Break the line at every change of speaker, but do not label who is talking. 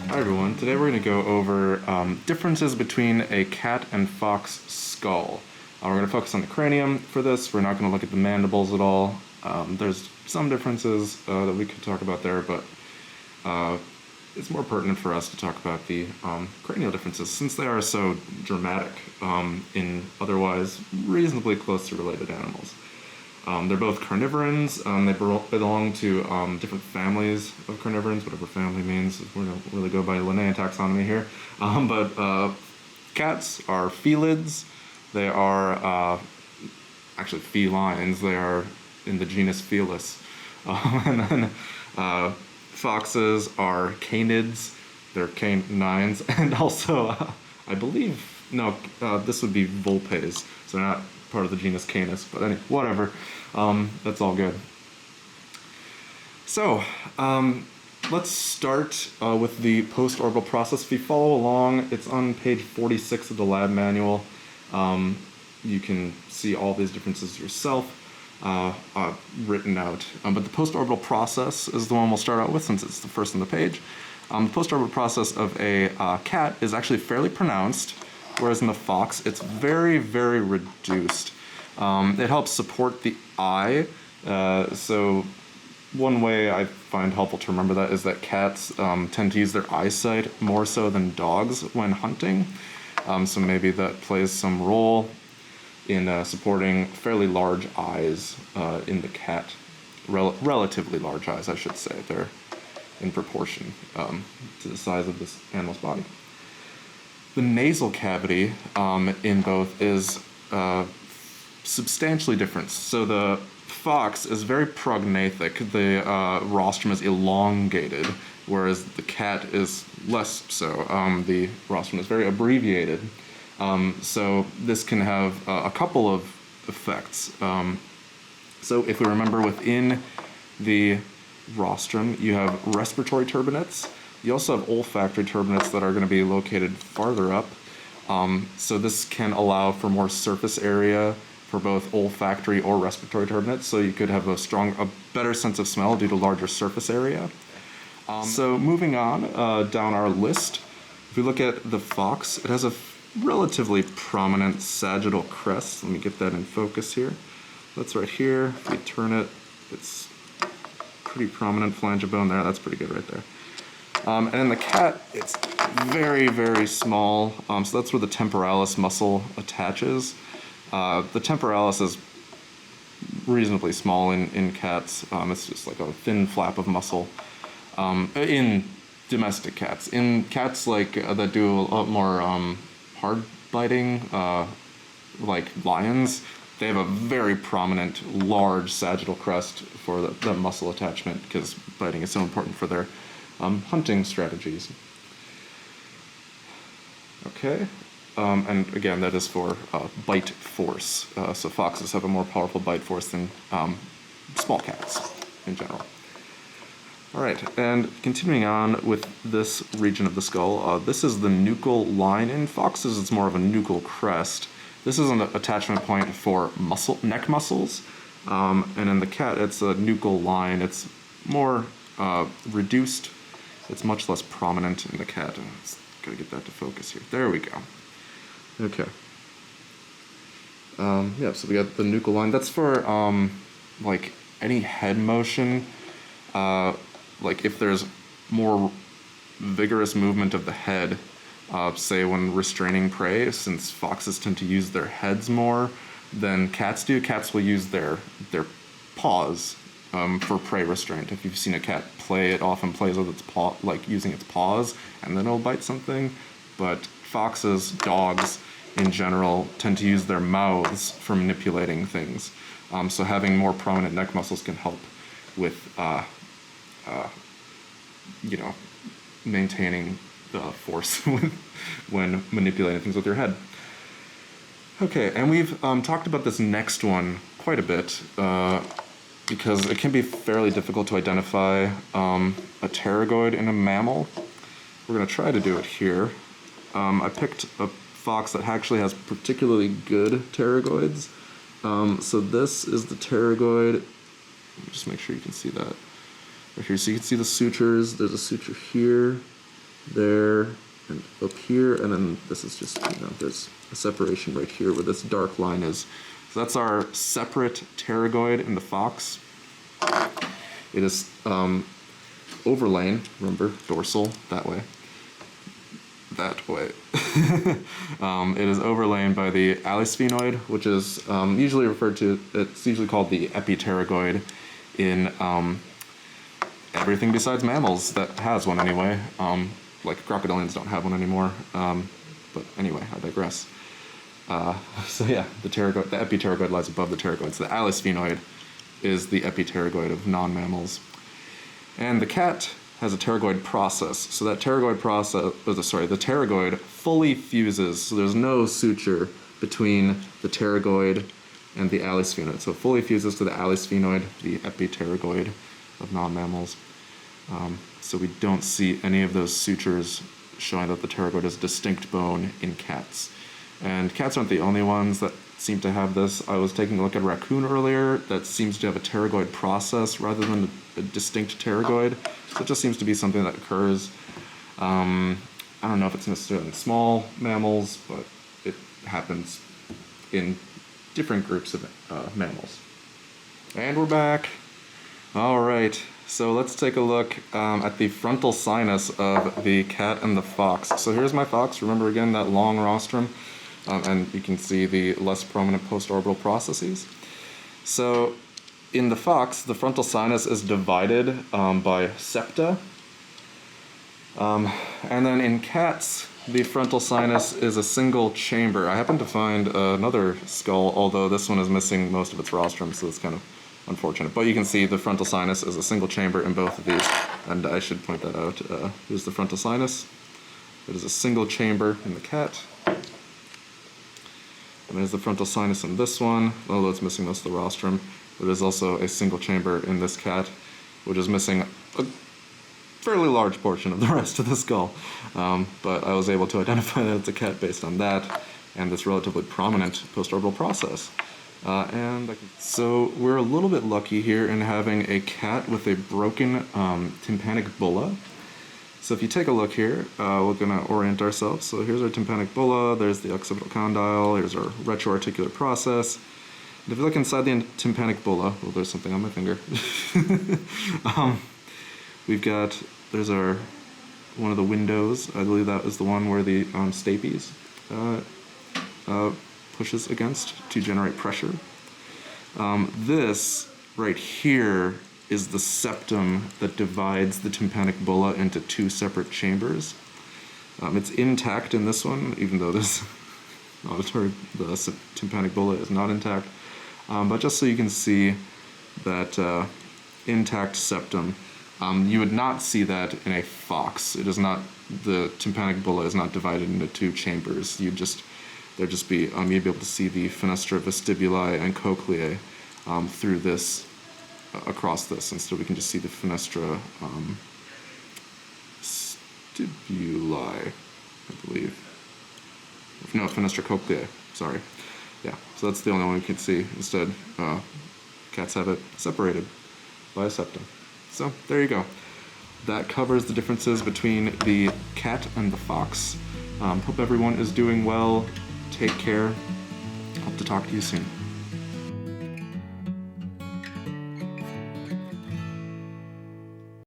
Hi everyone, today we're going to go over differences between a cat and fox skull. We're going to focus on the cranium for this. We're not going to look at the mandibles at all. There's some differences that we could talk about there, but it's more pertinent for us to talk about the cranial differences since they are so dramatic in otherwise reasonably closely related animals. They're both carnivorans. They belong to different families of carnivorans, whatever family means. We don't really go by Linnaean taxonomy here. But cats are felids. They are actually felines. They are in the genus Felis. And then foxes are canids. They're canines. And also, I believe, no, this would be vulpes. So they're not part of the genus Canis, but anyway, whatever. That's all good. So, let's start with the postorbital process. If you follow along, it's on page 46 of the lab manual. You can see all these differences yourself written out. But the postorbital process is the one we'll start out with since it's the first on the page. The postorbital process of a cat is actually fairly pronounced, whereas in the fox, it's very, very reduced. It helps support the eye. So one way I find helpful to remember that is that cats tend to use their eyesight more so than dogs when hunting. So maybe that plays some role in supporting fairly large eyes in the cat. Relatively large eyes, I should say. They're in proportion to the size of this animal's body. The nasal cavity in both is substantially different. So the fox is very prognathic. The rostrum is elongated, whereas the cat is less so. The rostrum is very abbreviated. So this can have a couple of effects. So if we remember, within the rostrum, you have respiratory turbinates. You also have olfactory turbinates that are going to be located farther up. So this can allow for more surface area for both olfactory or respiratory turbinates. So you could have a better sense of smell due to larger surface area. So moving on down our list, if we look at the fox, it has a relatively prominent sagittal crest. Let me get that in focus here. That's right here. If we turn it, it's pretty prominent phalangeal bone there. That's pretty good right there. And in the cat, it's very, very small. So that's where the temporalis muscle attaches. The temporalis is reasonably small in cats. It's just like a thin flap of muscle. In domestic cats. In cats that do a lot more hard biting, like lions, they have a very prominent, large sagittal crest for the muscle attachment because biting is so important for their hunting strategies. Okay, and again, that is for bite force. So foxes have a more powerful bite force than small cats in general. All right, and continuing on with this region of the skull, this is the nuchal line. In foxes, it's more of a nuchal crest. This is an attachment point for neck muscles, and in the cat, it's a nuchal line. It's more reduced. It's much less prominent in the cat. Gotta get that to focus here. There we go. Okay. Yeah, so we got the nuchal line. That's for like any head motion. Like if there's more vigorous movement of the head, say when restraining prey, since foxes tend to use their heads more than cats do, cats will use their paws for prey restraint. If you've seen a cat play, it often plays with its paw, like using its paws, and then it'll bite something. But foxes, dogs in general, tend to use their mouths for manipulating things. So having more prominent neck muscles can help with maintaining the force when manipulating things with your head. Okay, and we've talked about this next one quite a bit because it can be fairly difficult to identify a pterygoid in a mammal. We're going to try to do it here. I picked a fox that actually has particularly good pterygoids. So this is the pterygoid. Let me just make sure you can see that. Right here, so you can see the sutures. There's a suture here, there, and up here, and then this is just, there's a separation right here where this dark line is. So that's our separate pterygoid in the fox. It is overlain, remember, dorsal, that way. That way. It is overlain by the alisphenoid, which is usually referred to, it's usually called the epipterygoid in everything besides mammals that has one anyway. Like crocodilians don't have one anymore. But anyway, I digress. So yeah, the epipterygoid lies above the pterygoid. So the alisphenoid is the epipterygoid of non-mammals. And the cat has a pterygoid process. So that pterygoid the pterygoid fully fuses, so there's no suture between the pterygoid and the alisphenoid. So it fully fuses to the alisphenoid, the epipterygoid of non-mammals. So we don't see any of those sutures showing that the pterygoid is a distinct bone in cats. And cats aren't the only ones that seem to have this. I was taking a look at a raccoon earlier that seems to have a pterygoid process rather than a distinct pterygoid. So it just seems to be something that occurs. I don't know if it's necessarily in small mammals, but it happens in different groups of mammals. And we're back. All right, so let's take a look at the frontal sinus of the cat and the fox. So here's my fox. Remember again that long rostrum, and you can see the less prominent postorbital processes. So in the fox, the frontal sinus is divided by septa. And then in cats, the frontal sinus is a single chamber. I happened to find another skull, although this one is missing most of its rostrum, so it's kind of unfortunate. But you can see the frontal sinus is a single chamber in both of these, and I should point that out. Here's the frontal sinus. It is a single chamber in the cat. And there's the frontal sinus in this one, although it's missing most of the rostrum. But there's also a single chamber in this cat, which is missing a fairly large portion of the rest of the skull. But I was able to identify that it's a cat based on that and this relatively prominent postorbital process. So we're a little bit lucky here in having a cat with a broken tympanic bulla. So if you take a look here, we're going to orient ourselves. So here's our tympanic bulla, there's the occipital condyle, here's our retroarticular process. And if you look inside the tympanic bulla, well, there's something on my finger. There's one of the windows. I believe that is the one where the stapes pushes against to generate pressure. This right here is the septum that divides the tympanic bulla into two separate chambers. It's intact in this one, even though the tympanic bulla is not intact. But just so you can see that intact septum, you would not see that in a fox. It is not, the tympanic bulla is not divided into two chambers. You'd be able to see the fenestra vestibuli and cochleae through this, across this, and so we can just see the fenestra vestibuli, I believe. No, fenestra cochleae, sorry. Yeah, so that's the only one we can see. Instead, cats have it separated by a septum. So there you go. That covers the differences between the cat and the fox. Hope everyone is doing well. Take care. Hope to talk to you soon.